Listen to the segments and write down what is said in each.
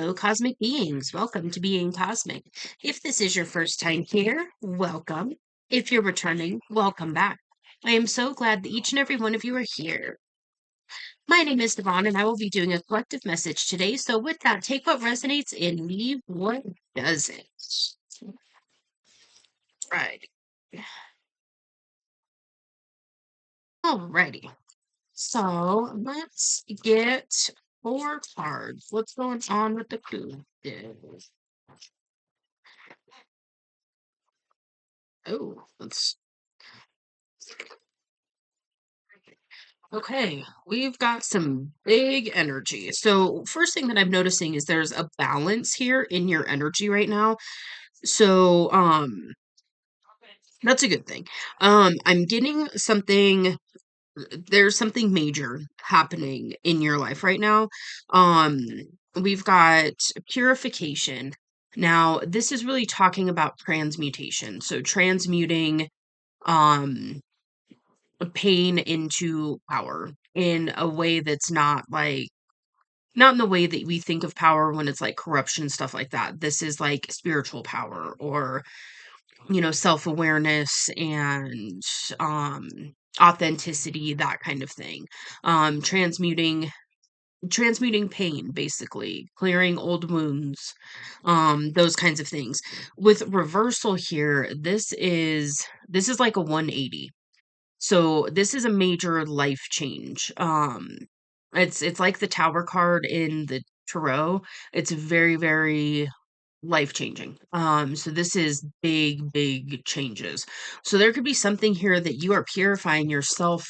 Hello, cosmic beings. Welcome to Being Cosmic. If this is your first time here, welcome. If you're returning, welcome back. I am so glad that each and every one of you are here. My name is Devon, and I will be doing a collective message today. So, with that, take what resonates and leave what doesn't. Right. Alrighty. So, let's get 4 cards. What's going on with the coup? Oh, let's Okay, we've got some big energy. So, first thing that I'm noticing is there's a balance here in your energy right now. So, that's a good thing. I'm getting something, there's something major happening in your life right now. Um, we've got purification. Now, this is really talking about transmutation. So, transmuting um pain into power in a way that's not in the way that we think of power when it's like corruption, stuff like that. This is like spiritual power or, self-awareness and um authenticity, that kind of thing. Transmuting pain, basically, clearing old wounds, those kinds of things. With reversal here, this is like a 180. So this is a major life change. It's like the Tower card in the tarot. It's very, very life changing. So this is big, big changes. So there could be something here that you are purifying yourself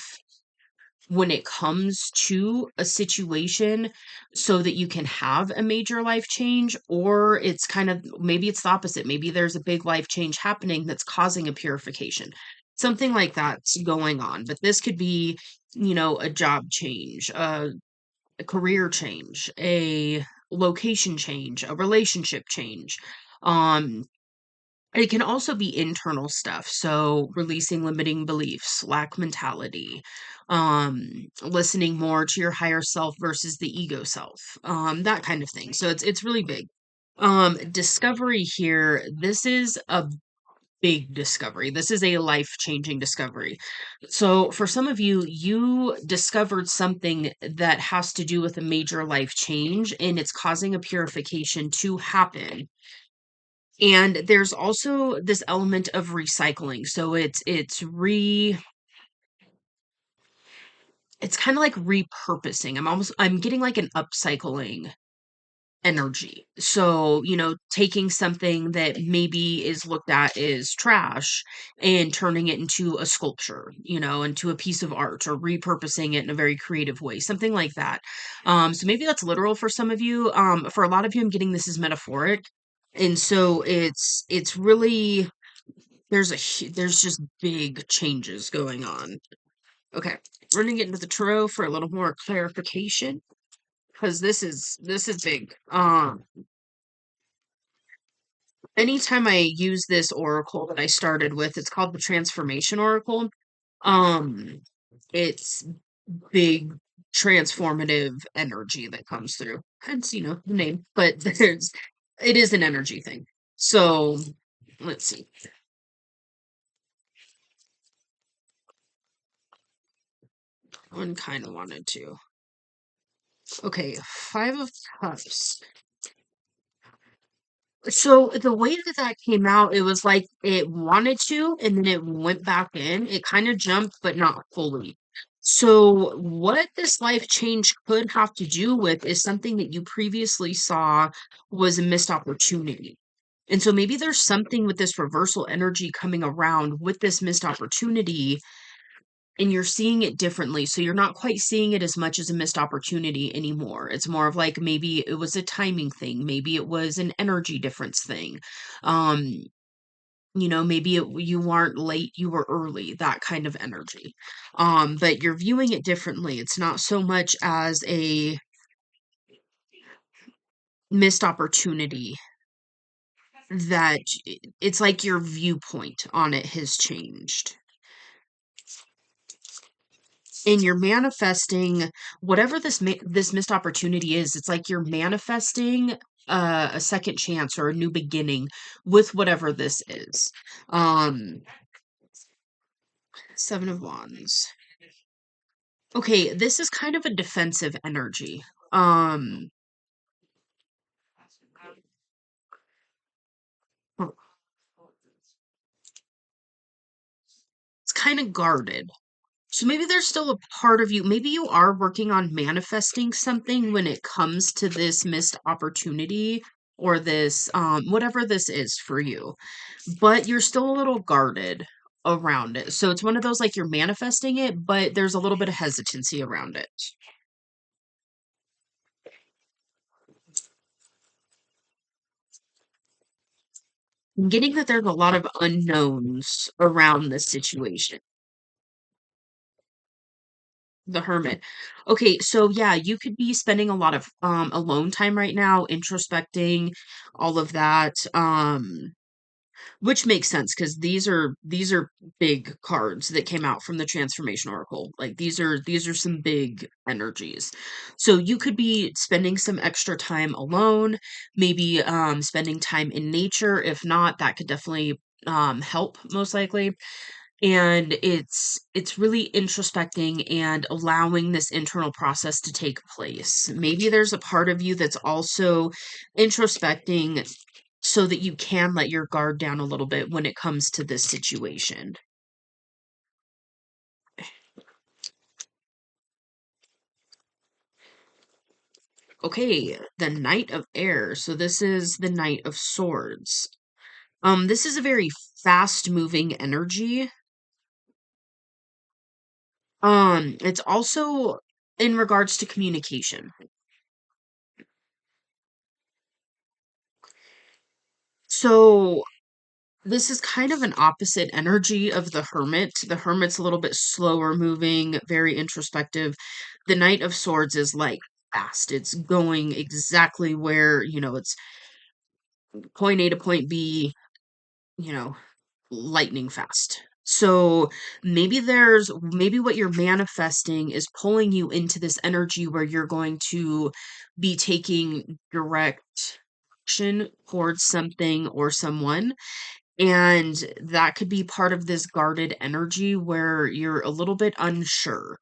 when it comes to a situation so that you can have a major life change, or it's kind of maybe it's the opposite. Maybe there's a big life change happening that's causing a purification. Something like that's going on. But this could be, a job change, a career change, a location change, a relationship change. Um it can also be internal stuff, so releasing limiting beliefs, lack mentality, listening more to your higher self versus the ego self, that kind of thing. So it's really big. Discovery here, this is a big discovery. This is a life-changing discovery. So for some of you, you discovered something that has to do with a major life change, and it's causing a purification to happen. And there's also this element of recycling. So it's kind of like repurposing. I'm getting like an upcycling energy. So, taking something that maybe is looked at as trash and turning it into a sculpture, into a piece of art, or repurposing it in a very creative way, something like that. So maybe that's literal for some of you. For a lot of you, I'm getting this as metaphoric. And so it's really there's just big changes going on. Okay, we're gonna get into the tarot for a little more clarification because this is big. Anytime I use this oracle that I started with, it's called the Transformation Oracle. Um, it's big transformative energy that comes through. Hence, the name, but it is an energy thing. So let's see. One kind of wanted to. Okay, Five of Cups. So the way that that came out, it was like it wanted to, and then it went back in. It kind of jumped, but not fully. So what this life change could have to do with is something that you previously saw was a missed opportunity. And so maybe there's something with this reversal energy coming around with this missed opportunity, and you're seeing it differently. So you're not quite seeing it as much as a missed opportunity anymore. It's more of like maybe it was a timing thing, maybe it was an energy difference thing. Um, maybe you weren't late, you were early, that kind of energy. But you're viewing it differently. It's not so much as a missed opportunity that it's like your viewpoint on it has changed. And you're manifesting whatever this missed opportunity is. It's like you're manifesting a second chance or a new beginning with whatever this is. Um, Seven of Wands. Okay, this is kind of a defensive energy. Um, it's kind of guarded. So maybe there's still a part of you, maybe you are working on manifesting something when it comes to this missed opportunity or this whatever this is for you. But you're still a little guarded around it. So it's one of those like you're manifesting it, but there's a little bit of hesitancy around it. I'm getting that there's a lot of unknowns around this situation. The Hermit. Okay, so yeah, you could be spending a lot of alone time right now, introspecting, all of that. Which makes sense because these are big cards that came out from the transformation oracle. Like these are some big energies. So you could be spending some extra time alone, maybe spending time in nature. If not, that could definitely help most likely. And it's really introspecting and allowing this internal process to take place. Maybe there's a part of you that's also introspecting so that you can let your guard down a little bit when it comes to this situation. Okay, the Knight of Air. So this is the Knight of Swords. This is a very fast moving energy. It's also in regards to communication. So this is kind of an opposite energy of the Hermit. The Hermit's a little bit slower moving, very introspective. The Knight of Swords is like fast. It's going exactly where, it's point A to point B, you know, lightning fast. So maybe what you're manifesting is pulling you into this energy where you're going to be taking direct action towards something or someone. And that could be part of this guarded energy where you're a little bit unsure.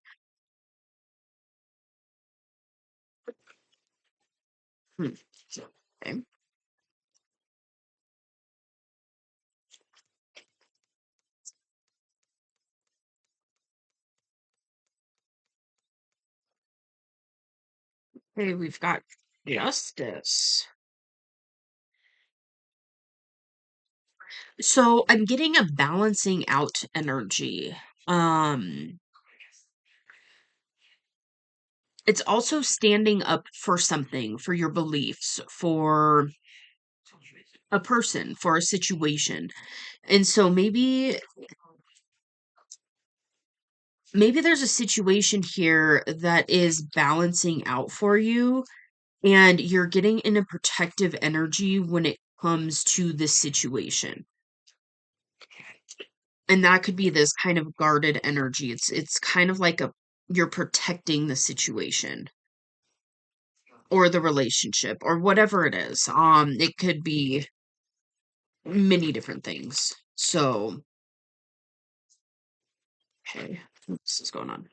Hmm. Okay. Okay, we've got justice. So I'm getting a balancing out energy. Um, it's also standing up for something, for your beliefs, for a person, for a situation. And so maybe there's a situation here that is balancing out for you and you're getting in a protective energy when it comes to this situation. And that could be this kind of guarded energy. It's kind of like a you're protecting the situation or the relationship or whatever it is. It could be many different things. So, okay, what's going on?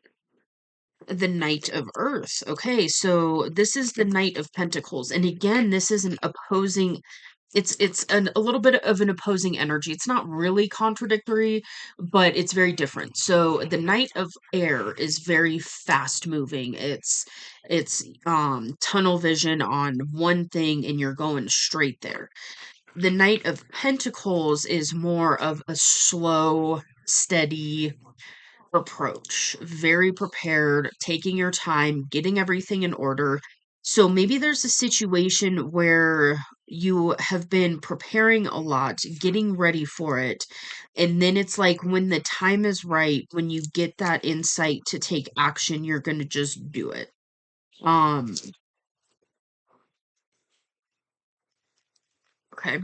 The Knight of Earth. Okay, so this is the Knight of Pentacles. And again, this is an opposing a little bit of an opposing energy. It's not really contradictory, but it's very different. So the Knight of Air is very fast moving. It's tunnel vision on one thing and you're going straight there. The Knight of Pentacles is more of a slow, steady approach, very prepared, taking your time, getting everything in order. So maybe there's a situation where you have been preparing a lot, getting ready for it, and then it's like when the time is right, when you get that insight to take action, you're going to just do it. Um, okay.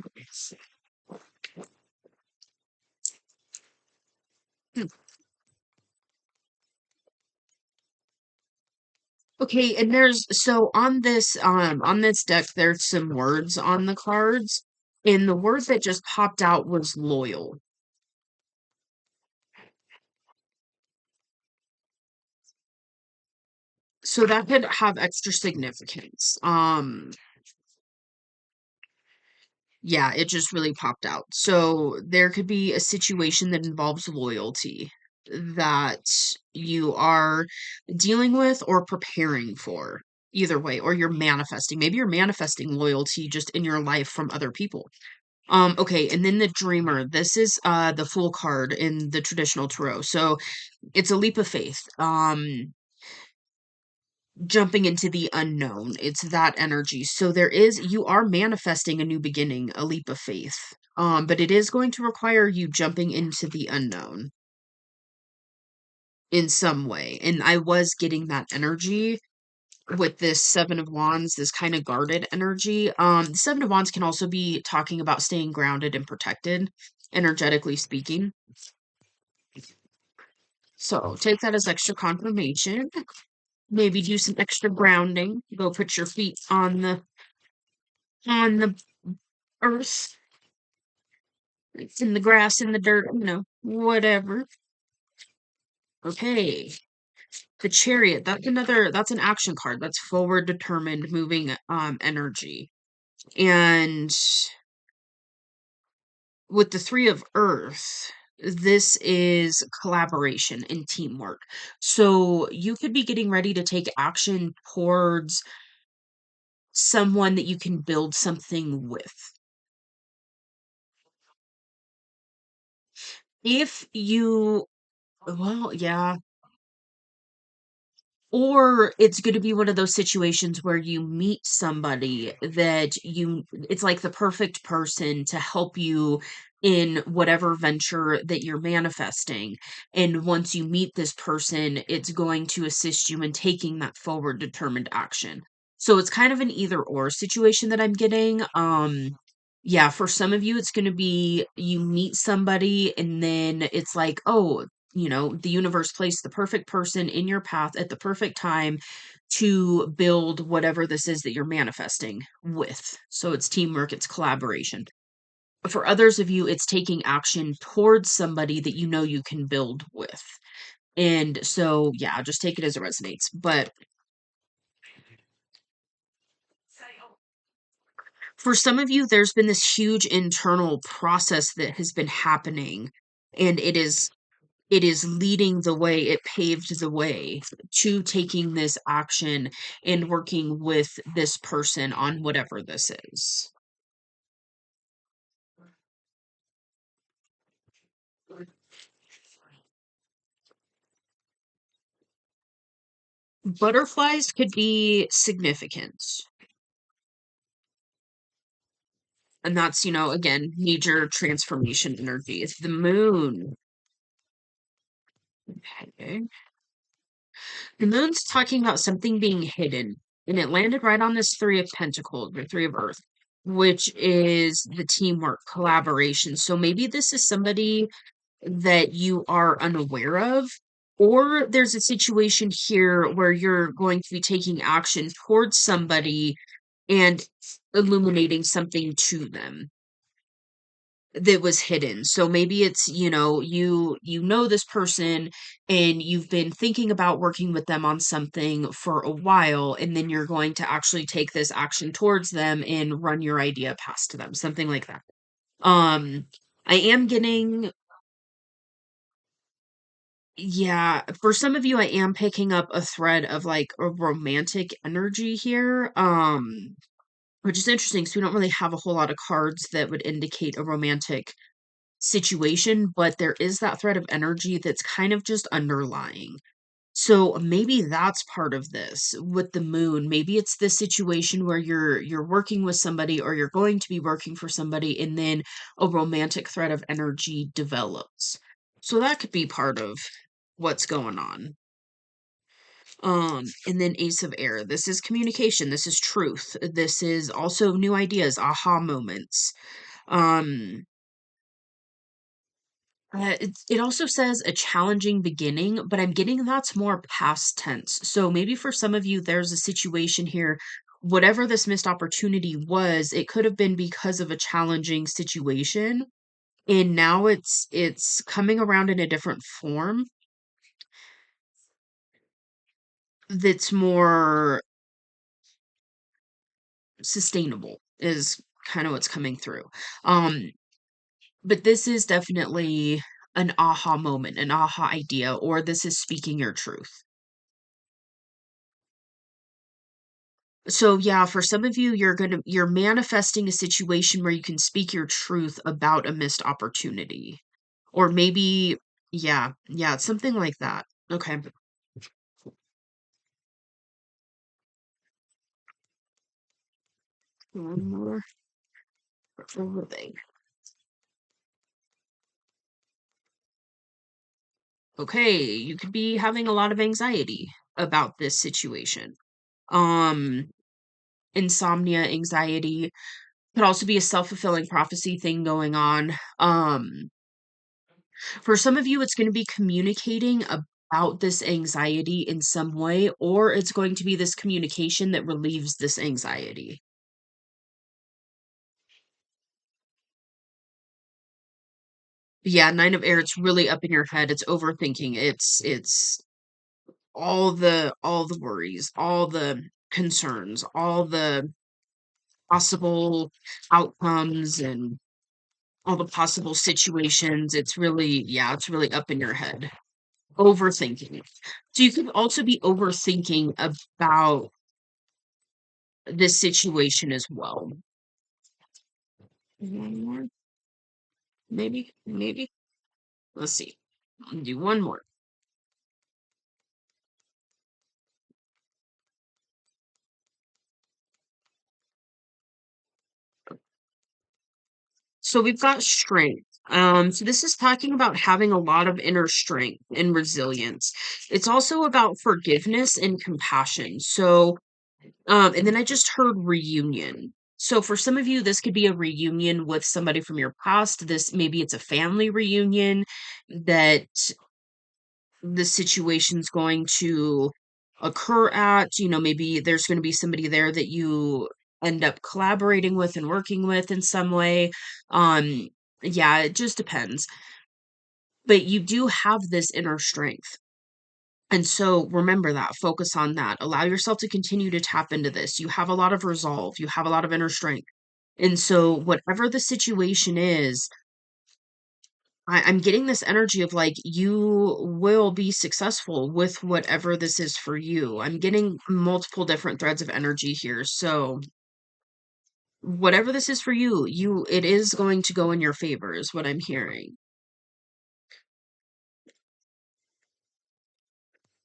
Hmm. Okay, and on this deck there's some words on the cards, and the word that just popped out was loyal. So that could have extra significance. Yeah, it just really popped out. So there could be a situation that involves loyalty that you are dealing with or preparing for. Either way, or you're manifesting. Maybe you're manifesting loyalty just in your life from other people. Okay, and then the dreamer. This is the Fool card in the traditional tarot. So it's a leap of faith. Jumping into the unknown. It's that energy. So you are manifesting a new beginning, a leap of faith. But it is going to require you jumping into the unknown in some way. And I was getting that energy with this Seven of Wands, this kind of guarded energy. The Seven of Wands can also be talking about staying grounded and protected, energetically speaking. So take that as extra confirmation. Maybe do some extra grounding. Go put your feet on the earth, it's in the grass, in the dirt, whatever. Okay. The Chariot, that's an action card. That's forward determined moving energy. And with the Three of Earth, this is collaboration and teamwork. So you could be getting ready to take action towards someone that you can build something with. If you, well, yeah, or it's gonna be one of those situations where you meet somebody that it's like the perfect person to help you in whatever venture that you're manifesting. And once you meet this person, it's going to assist you in taking that forward determined action. So it's kind of an either or situation that I'm getting. Yeah, for some of you, it's gonna be you meet somebody and then it's like, oh, the universe placed the perfect person in your path at the perfect time to build whatever this is that you're manifesting with. So it's teamwork, it's collaboration. For others of you, it's taking action towards somebody that you know you can build with. And so, yeah, just take it as it resonates. But for some of you, there's been this huge internal process that has been happening, and it is leading the way, it paved the way to taking this action and working with this person on whatever this is. Butterflies could be significant. And that's, again, major transformation energy. It's the moon. Okay. The moon's talking about something being hidden, and it landed right on this Three of Pentacles, or Three of Earth, which is the teamwork, collaboration. So maybe this is somebody that you are unaware of, or there's a situation here where you're going to be taking action towards somebody and illuminating something to them that was hidden. So maybe it's, you know this person and you've been thinking about working with them on something for a while, and then you're going to actually take this action towards them and run your idea past them, something like that. Um I am getting, yeah, for some of you I am picking up a thread of like a romantic energy here. Which is interesting, so we don't really have a whole lot of cards that would indicate a romantic situation, but there is that thread of energy that's kind of just underlying. So maybe that's part of this with the moon. Maybe it's this situation where you're working with somebody or you're going to be working for somebody and then a romantic thread of energy develops. So that could be part of what's going on. And then Ace of Air. This is communication. This is truth. This is also new ideas, aha moments. Um, it also says a challenging beginning, but I'm getting that's more past tense. So maybe for some of you, there's a situation here, whatever this missed opportunity was, it could have been because of a challenging situation, and now it's coming around in a different form that's more sustainable, is kind of what's coming through. Um, but this is definitely an aha moment, an aha idea, or this is speaking your truth. So yeah, for some of you, you're manifesting a situation where you can speak your truth about a missed opportunity. Or maybe, yeah, it's something like that. Okay. One more thing. Okay, you could be having a lot of anxiety about this situation. Um, insomnia, anxiety could also be a self-fulfilling prophecy thing going on. For some of you, it's going to be communicating about this anxiety in some way, or it's going to be this communication that relieves this anxiety. Yeah, nine of air, it's really up in your head. It's overthinking. It's all the worries, all the concerns, all the possible outcomes and all the possible situations. It's really, yeah, it's really up in your head. Overthinking. So you could also be overthinking about this situation as well. One more, maybe. Let's see. I'll do one more. So we've got strength. So this is talking about having a lot of inner strength and resilience. It's also about forgiveness and compassion. So, and then I just heard reunion. So for some of you, this could be a reunion with somebody from your past. This maybe it's a family reunion that the situation's going to occur at. Maybe there's going to be somebody there that you end up collaborating with and working with in some way. Um, yeah, it just depends. But you do have this inner strength. And so remember that, focus on that. Allow yourself to continue to tap into this. You have a lot of resolve, you have a lot of inner strength. And so, whatever the situation is, I'm getting this energy of like you will be successful with whatever this is for you. I'm getting multiple different threads of energy here. So whatever this is for you, it is going to go in your favor is what I'm hearing.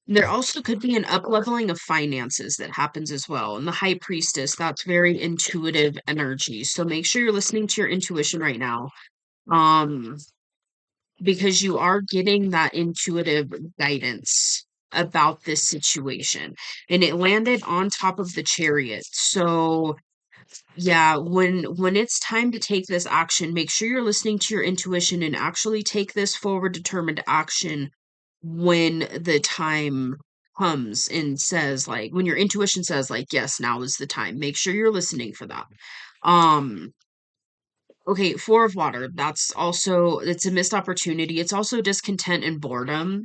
There also could be an up-leveling of finances that happens as well. And the high priestess, that's very intuitive energy. So make sure you're listening to your intuition right now. Um because you are getting that intuitive guidance about this situation. And it landed on top of the chariot. So, yeah, when it's time to take this action, make sure you're listening to your intuition and actually take this forward determined action when the time comes and says like when your intuition says like yes, now is the time. Make sure you're listening for that. Um Okay, 4 of water, that's also it's a missed opportunity. It's also discontent and boredom.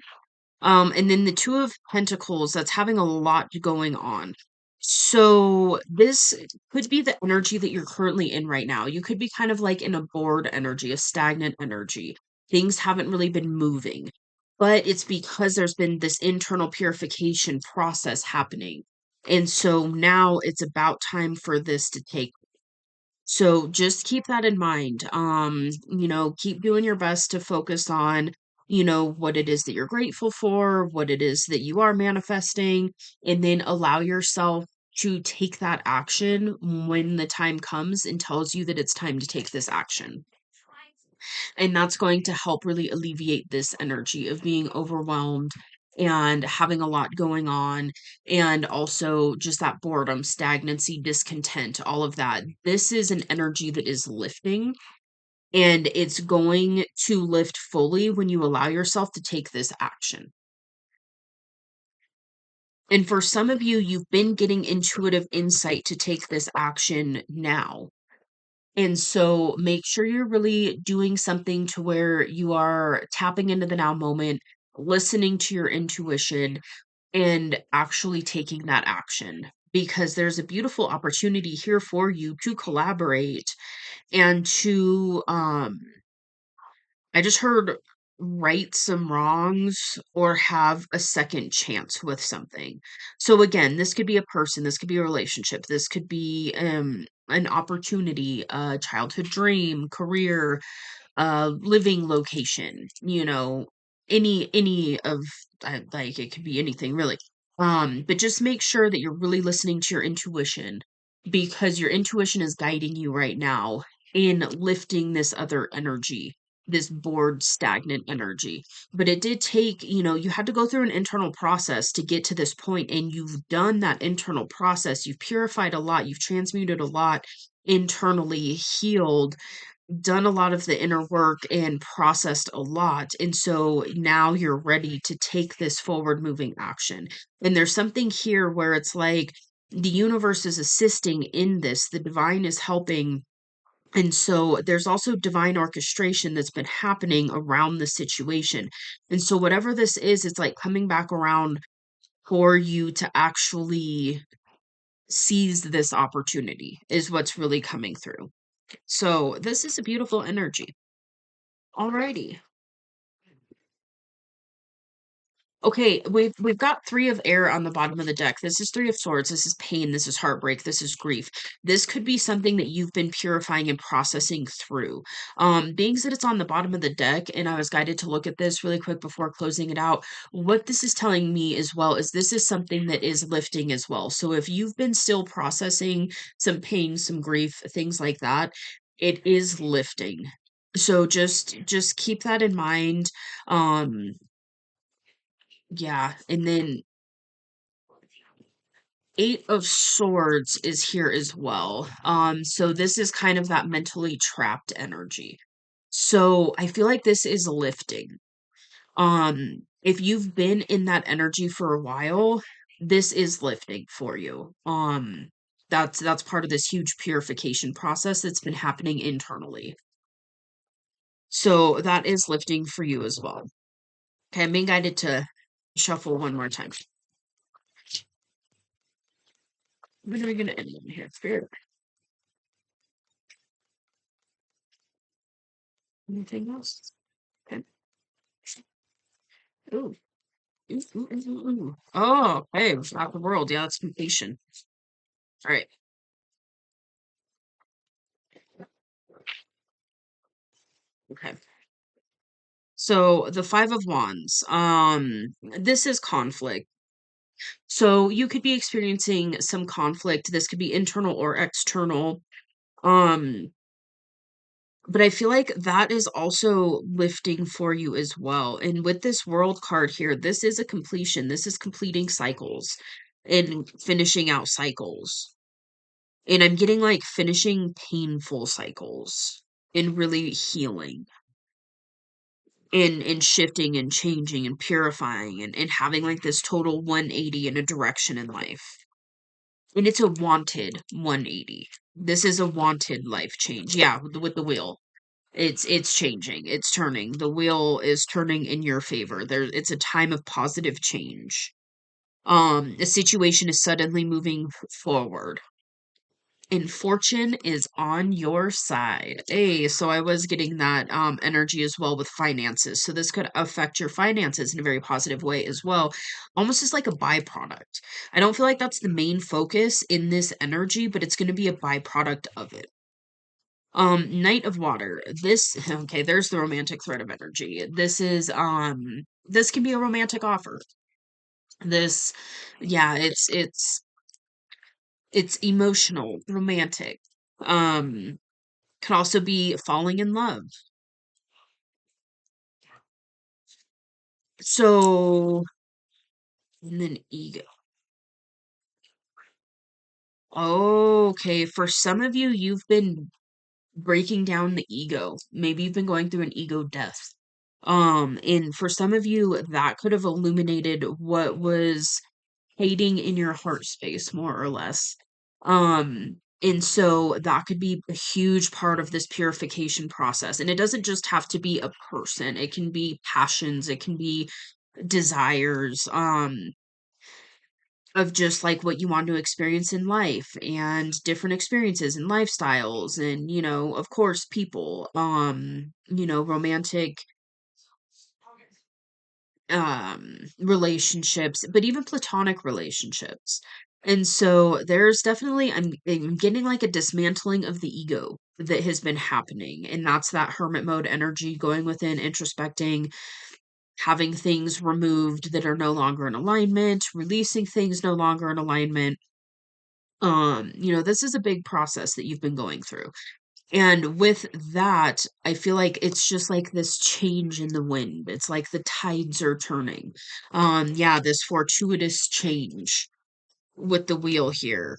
And then the 2 of pentacles, that's having a lot going on. So this could be the energy that you're currently in right now. You could be kind of like in a bored energy, a stagnant energy. Things haven't really been moving. But it's because there's been this internal purification process happening. And so now it's about time for this to take. So just keep that in mind. Keep doing your best to focus on, what it is that you're grateful for, what it is that you are manifesting, and then allow yourself to take that action when the time comes and tells you that it's time to take this action. And that's going to help really alleviate this energy of being overwhelmed and having a lot going on, and also just that boredom, stagnancy, discontent, all of that. This is an energy that is lifting. and it's going to lift fully when you allow yourself to take this action. And for some of you, you've been getting intuitive insight to take this action now. And so make sure you're really doing something to where you are tapping into the now moment, listening to your intuition, and actually taking that action. Because there's a beautiful opportunity here for you to collaborate and to I just heard right some wrongs or have a second chance with something. So again, this could be a person, this could be a relationship, this could be an opportunity, a childhood dream, career, living location, any of like it could be anything really. But just make sure that you're really listening to your intuition because your intuition is guiding you right now in lifting this other energy, this bored, stagnant energy. But it did take, you had to go through an internal process to get to this point, and you've done that internal process. You've purified a lot, you've transmuted a lot internally, healed, done a lot of the inner work and processed a lot. And so now you're ready to take this forward moving action. And there's something here where it's like the universe is assisting in this, the divine is helping. And so there's also divine orchestration that's been happening around the situation. And so whatever this is, it's like coming back around for you to actually seize this opportunity, is what's really coming through. So this is a beautiful energy. Alrighty. Okay, we've got 3 of air on the bottom of the deck. This is 3 of swords. This is pain. This is heartbreak. This is grief. This could be something that you've been purifying and processing through. Being that it's on the bottom of the deck, and I was guided to look at this really quick before closing it out. What this is telling me as well is this is something that is lifting as well. So if you've been still processing some pain, some grief, things like that, it is lifting. So just keep that in mind. Um yeah, and then 8 of swords is here as well. So this is kind of that mentally trapped energy. So I feel like this is lifting. If you've been in that energy for a while, this is lifting for you. That's part of this huge purification process that's been happening internally. So that is lifting for you as well. Okay, I'm being guided to shuffle one more time. When are we gonna end on here? Spirit. Anything else? Okay. Ooh. Ooh, ooh, ooh, ooh, ooh. Oh, okay. Not the world. Yeah, that's completion. All right. Okay. So the Five of Wands. This is conflict. So you could be experiencing some conflict. This could be internal or external. Um, but I feel like that is also lifting for you as well. And with this world card here, this is a completion. This is completing cycles and finishing out cycles. And I'm getting like finishing painful cycles and really healing and shifting and changing and purifying and having like this total 180 in a direction in life. And it's a wanted 180. This is a wanted life change. Yeah, with the wheel. It's changing. It's turning. The wheel is turning in your favor. It's a time of positive change. A situation is suddenly moving forward and fortune is on your side. Hey, so I was getting that energy as well with finances. So this could affect your finances in a very positive way as well, almost as like a byproduct. I don't feel like that's the main focus in this energy, but it's going to be a byproduct of it. Knight of Water. This okay, there's the romantic thread of energy. This can be a romantic offer. This yeah, it's emotional, romantic. Um Could also be falling in love. So, and then ego. Okay, for some of you, you've been breaking down the ego. Maybe you've been going through an ego death. And for some of you, that could have illuminated what was hating in your heart space, more or less. And so that could be a huge part of this purification process. And it doesn't just have to be a person, it can be passions, it can be desires, of just like what you want to experience in life and different experiences and lifestyles and, of course, people, romantic relationships, but even platonic relationships. And so there's definitely I'm getting like a dismantling of the ego that has been happening. And that's that hermit mode energy, going within, introspecting, having things removed that are no longer in alignment, releasing things no longer in alignment. This is a big process that you've been going through. And with that, I feel like it's just like this change in the wind. It's like the tides are turning. Yeah, this fortuitous change with the wheel here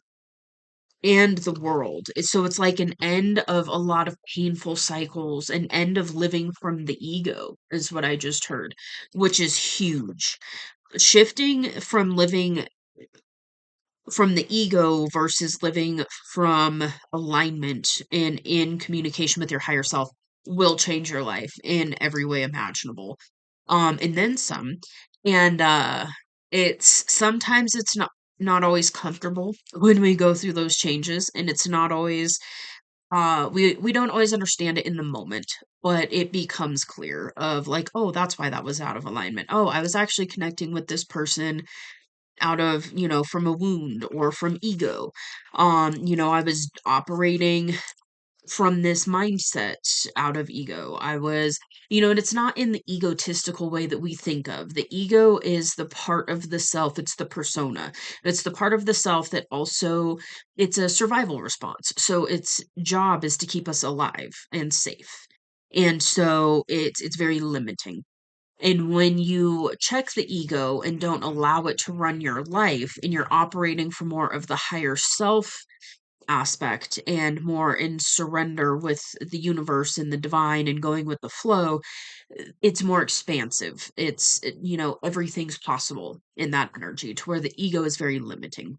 and the world. So it's like an end of a lot of painful cycles, an end of living from the ego, is what I just heard, which is huge. Shifting from living from the ego versus living from alignment and in communication with your higher self will change your life in every way imaginable. And then some. And it's sometimes it's not always comfortable when we go through those changes, and it's not always we don't always understand it in the moment, but it becomes clear of like, oh, that's why that was out of alignment. Oh, I was actually connecting with this person out of, from a wound or from ego. I was operating from this mindset out of ego. And it's not in the egotistical way that we think of. The ego is the part of the self, it's the persona. It's the part of the self that also it's a survival response. So its job is to keep us alive and safe. And so it's very limiting. And when you check the ego and don't allow it to run your life, and you're operating for more of the higher self aspect and more in surrender with the universe and the divine and going with the flow, it's more expansive. Everything's possible in that energy, to where the ego is very limiting.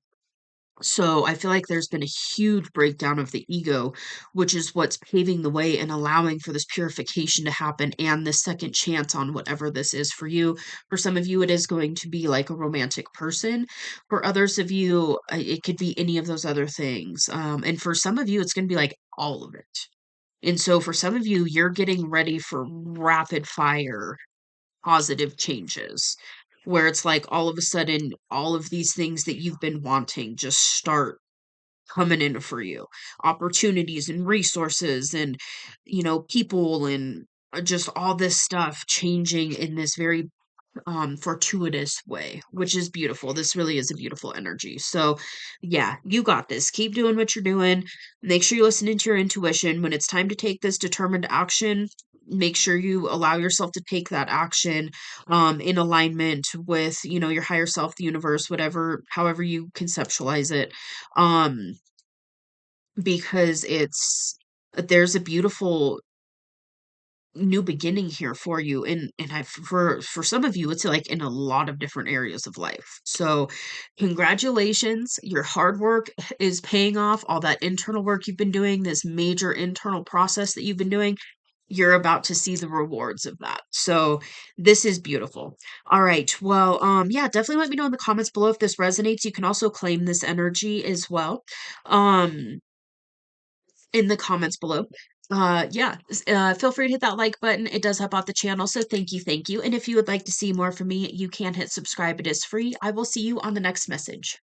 So I feel like there's been a huge breakdown of the ego, which is what's paving the way and allowing for this purification to happen and this second chance on whatever this is for you. For some of you, it is going to be like a romantic person. For others of you, it could be any of those other things. And for some of you, it's going to be like all of it. And so for some of you, you're getting ready for rapid fire positive changes, where it's like all of a sudden all of these things that you've been wanting just start coming in for you. Opportunities and resources and people and just all this stuff changing in this very fortuitous way, which is beautiful. This really is a beautiful energy. So yeah, you got this. Keep doing what you're doing. Make sure you listen to your intuition. When it's time to take this determined action, make sure you allow yourself to take that action in alignment with your higher self, the universe, whatever, however you conceptualize it. um because there's a beautiful new beginning here for you, and for some of you it's like in a lot of different areas of life. So congratulations, your hard work is paying off. All that internal work you've been doing, this major internal process that you've been doing, you're about to see the rewards of that. So this is beautiful. All right, well, yeah, definitely let me know in the comments below if this resonates. You can also claim this energy as well. In the comments below. Yeah, feel free to hit that like button. It does help out the channel, so thank you, thank you. And if you would like to see more from me, you can hit subscribe. It is free. I will see you on the next message.